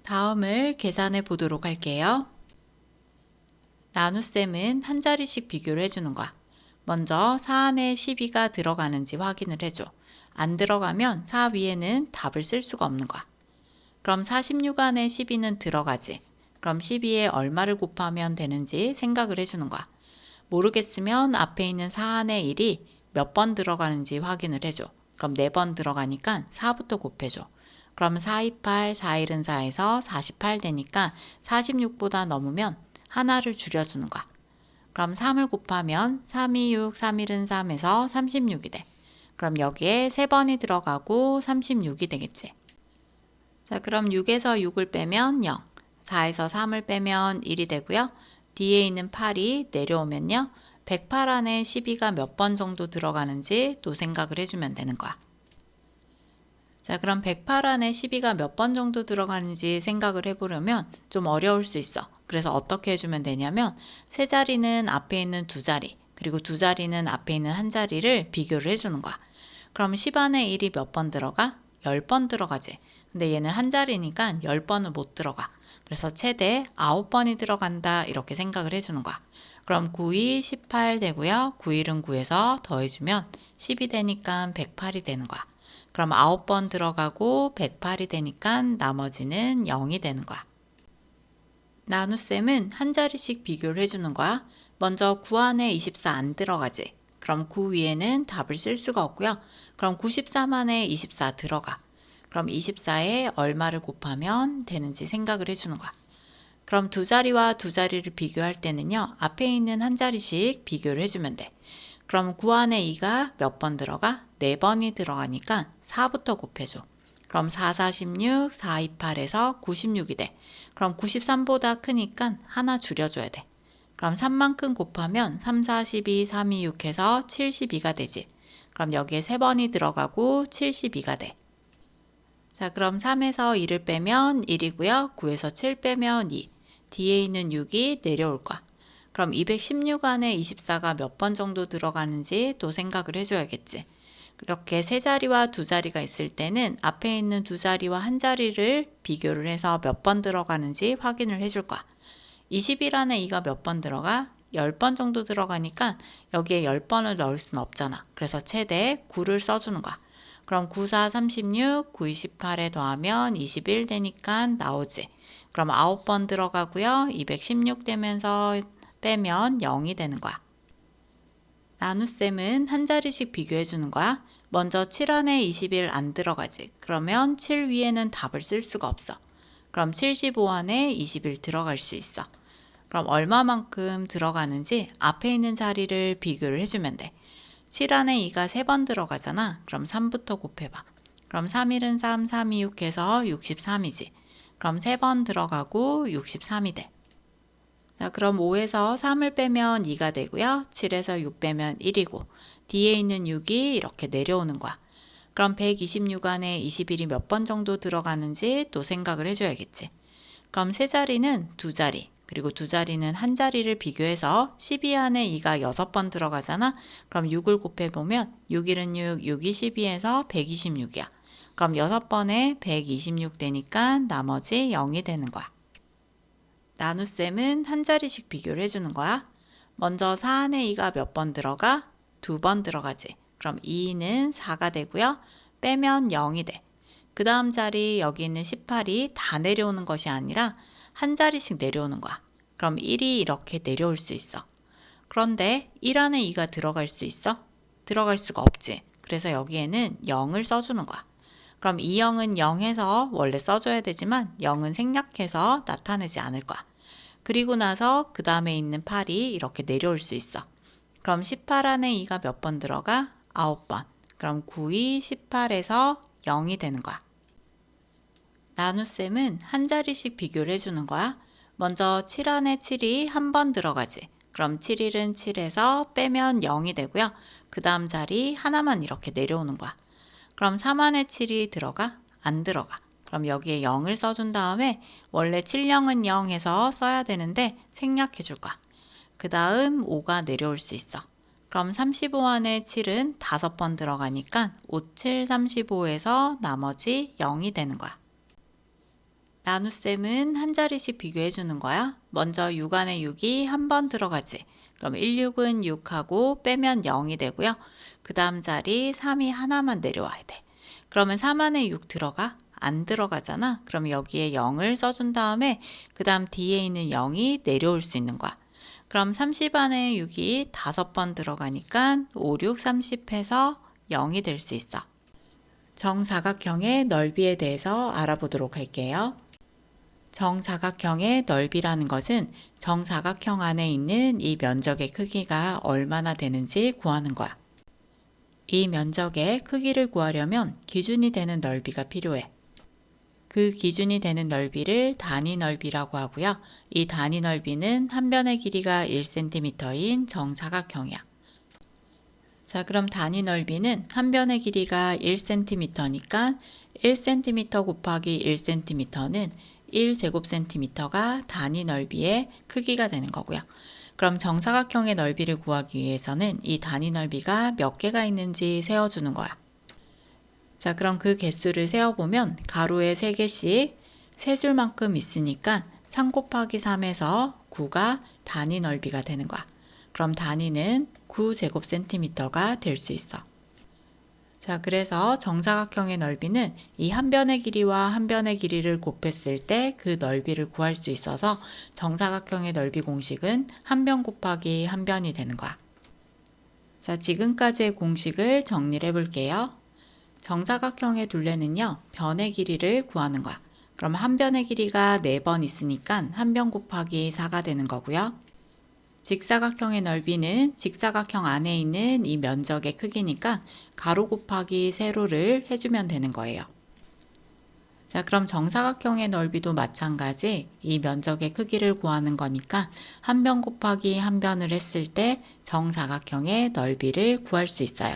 다음을 계산해 보도록 할게요. 나눗셈은 한 자리씩 비교를 해주는 거야. 먼저 4 안에 12가 들어가는지 확인을 해줘. 안 들어가면 4 위에는 답을 쓸 수가 없는 거야. 그럼 46 안에 12는 들어가지. 그럼 12에 얼마를 곱하면 되는지 생각을 해주는 거야. 모르겠으면 앞에 있는 4 안에 1이 몇 번 들어가는지 확인을 해줘. 그럼 4번 들어가니까 4부터 곱해줘. 그럼 4, 2, 8, 4, 1은 4에서 48 되니까 46보다 넘으면 하나를 줄여주는 거야. 그럼 3을 곱하면 3, 2, 6, 3, 1은 3에서 36이 돼. 그럼 여기에 3번이 들어가고 36이 되겠지. 자, 그럼 6에서 6을 빼면 0, 4에서 3을 빼면 1이 되고요. 뒤에 있는 8이 내려오면요. 108 안에 12가 몇 번 정도 들어가는지 또 생각을 해주면 되는 거야. 자, 그럼 108 안에 12가 몇 번 정도 들어가는지 생각을 해보려면 좀 어려울 수 있어. 그래서 어떻게 해주면 되냐면 세 자리는 앞에 있는 두 자리, 그리고 두 자리는 앞에 있는 한 자리를 비교를 해주는 거야. 그럼 10 안에 1이 몇 번 들어가? 10번 들어가지. 근데 얘는 한 자리니까 10번은 못 들어가. 그래서 최대 9번이 들어간다 이렇게 생각을 해주는 거야. 그럼 9, 2, 18 되고요. 9, 1은 9에서 더해주면 10이 되니까 108이 되는 거야. 그럼 9번 들어가고 108이 되니까 나머지는 0이 되는 거야. 나눗셈은 한 자리씩 비교를 해주는 거야. 먼저 9 안에 24 안 들어가지. 그럼 9 위에는 답을 쓸 수가 없고요. 그럼 93 안에 24 들어가. 그럼 24에 얼마를 곱하면 되는지 생각을 해주는 거야. 그럼 두 자리와 두 자리를 비교할 때는요. 앞에 있는 한 자리씩 비교를 해주면 돼. 그럼 9 안에 2가 몇 번 들어가? 4번이 들어가니까 4부터 곱해줘. 그럼 4, 46, 4, 2, 8에서 96이 돼. 그럼 93보다 크니까 하나 줄여줘야 돼. 그럼 3만큼 곱하면 3, 4, 12, 3, 2, 6 해서 72가 되지. 그럼 여기에 3번이 들어가고 72가 돼. 자, 그럼 3에서 2를 빼면 1이고요. 9에서 7 빼면 2. 뒤에 있는 6이 내려올 거야. 그럼 216 안에 24가 몇 번 정도 들어가는지 또 생각을 해줘야겠지. 이렇게 세 자리와 두 자리가 있을 때는 앞에 있는 두 자리와 한 자리를 비교를 해서 몇 번 들어가는지 확인을 해줄 거야. 21 안에 2가 몇 번 들어가? 10번 정도 들어가니까 여기에 10번을 넣을 수는 없잖아. 그래서 최대 9를 써주는 거야. 그럼 9, 4, 36, 9, 28에 더하면 21 되니까 나오지. 그럼 9번 들어가고요. 216 되면서 빼면 0이 되는 거야. 나눗셈은 한 자리씩 비교해 주는 거야. 먼저 7 안에 21 안 들어가지. 그러면 7 위에는 답을 쓸 수가 없어. 그럼 75 안에 21 들어갈 수 있어. 그럼 얼마만큼 들어가는지 앞에 있는 자리를 비교를 해주면 돼. 7 안에 2가 3번 들어가잖아. 그럼 3부터 곱해봐. 그럼 3, 1은 3, 3, 2, 6 해서 63이지. 그럼 3번 들어가고 63이 돼. 자, 그럼 5에서 3을 빼면 2가 되고요. 7에서 6 빼면 1이고 뒤에 있는 6이 이렇게 내려오는 거야. 그럼 126 안에 21이 몇 번 정도 들어가는지 또 생각을 해줘야겠지. 그럼 세 자리는 두 자리, 그리고 두 자리는 한 자리를 비교해서 12 안에 2가 6번 들어가잖아. 그럼 6을 곱해보면 6, 1은 6, 6이 12에서 126이야. 그럼 6번에 126 되니까 나머지 0이 되는 거야. 나눗셈은 한 자리씩 비교를 해주는 거야. 먼저 4 안에 2가 몇 번 들어가? 2번 들어가지. 그럼 2는 4가 되고요. 빼면 0이 돼. 그 다음 자리 여기 있는 18이 다 내려오는 것이 아니라 한 자리씩 내려오는 거야. 그럼 1이 이렇게 내려올 수 있어. 그런데 1 안에 2가 들어갈 수 있어? 들어갈 수가 없지. 그래서 여기에는 0을 써주는 거야. 그럼 이 0은 0해서 원래 써줘야 되지만 0은 생략해서 나타내지 않을 거야. 그리고 나서 그 다음에 있는 8이 이렇게 내려올 수 있어. 그럼 18 안에 2가 몇 번 들어가? 9번. 그럼 9, 2, 18에서 0이 되는 거야. 나눗셈은 한 자리씩 비교를 해주는 거야. 먼저 7 안에 7이 한 번 들어가지. 그럼 7, 1은 7에서 빼면 0이 되고요. 그 다음 자리 하나만 이렇게 내려오는 거야. 그럼 3 안에 7이 들어가? 안 들어가. 그럼 여기에 0을 써준 다음에 원래 7, 0은 0 해서 써야 되는데 생략해 줄 거야. 그 다음 5가 내려올 수 있어. 그럼 35 안에 7은 5번 들어가니까 5, 7, 35에서 나머지 0이 되는 거야. 나눗셈은 한 자리씩 비교해 주는 거야. 먼저 6 안에 6이 한 번 들어가지. 그럼 16은 6하고 빼면 0이 되고요. 그 다음 자리 3이 하나만 내려와야 돼. 그러면 3 안에 6 들어가? 안 들어가잖아. 그럼 여기에 0을 써준 다음에 그 다음 뒤에 있는 0이 내려올 수 있는 거야. 그럼 30 안에 6이 5번 들어가니까 5, 6, 30 해서 0이 될 수 있어. 정사각형의 넓이에 대해서 알아보도록 할게요. 정사각형의 넓이라는 것은 정사각형 안에 있는 이 면적의 크기가 얼마나 되는지 구하는 거야. 이 면적의 크기를 구하려면 기준이 되는 넓이가 필요해. 그 기준이 되는 넓이를 단위 넓이라고 하고요. 이 단위 넓이는 한 변의 길이가 1cm인 정사각형이야. 자, 그럼 단위 넓이는 한 변의 길이가 1cm니까 1cm 곱하기 1cm는 1제곱cm가 단위 넓이의 크기가 되는 거고요. 그럼 정사각형의 넓이를 구하기 위해서는 이 단위 넓이가 몇 개가 있는지 세어주는 거야. 자, 그럼 그 개수를 세어보면 가로에 3개씩 3줄만큼 있으니까 3 곱하기 3에서 9가 단위 넓이가 되는 거야. 그럼 단위는 9제곱cm가 될 수 있어. 자, 그래서 정사각형의 넓이는 이 한 변의 길이와 한 변의 길이를 곱했을 때 그 넓이를 구할 수 있어서 정사각형의 넓이 공식은 한 변 곱하기 한 변이 되는 거야. 자, 지금까지의 공식을 정리를 해볼게요. 정사각형의 둘레는요, 변의 길이를 구하는 거야. 그럼 한 변의 길이가 4번 있으니까 한 변 곱하기 4가 되는 거고요. 직사각형의 넓이는 직사각형 안에 있는 이 면적의 크기니까 가로 곱하기 세로를 해주면 되는 거예요. 자, 그럼 정사각형의 넓이도 마찬가지 이 면적의 크기를 구하는 거니까 한 변 곱하기 한 변을 했을 때 정사각형의 넓이를 구할 수 있어요.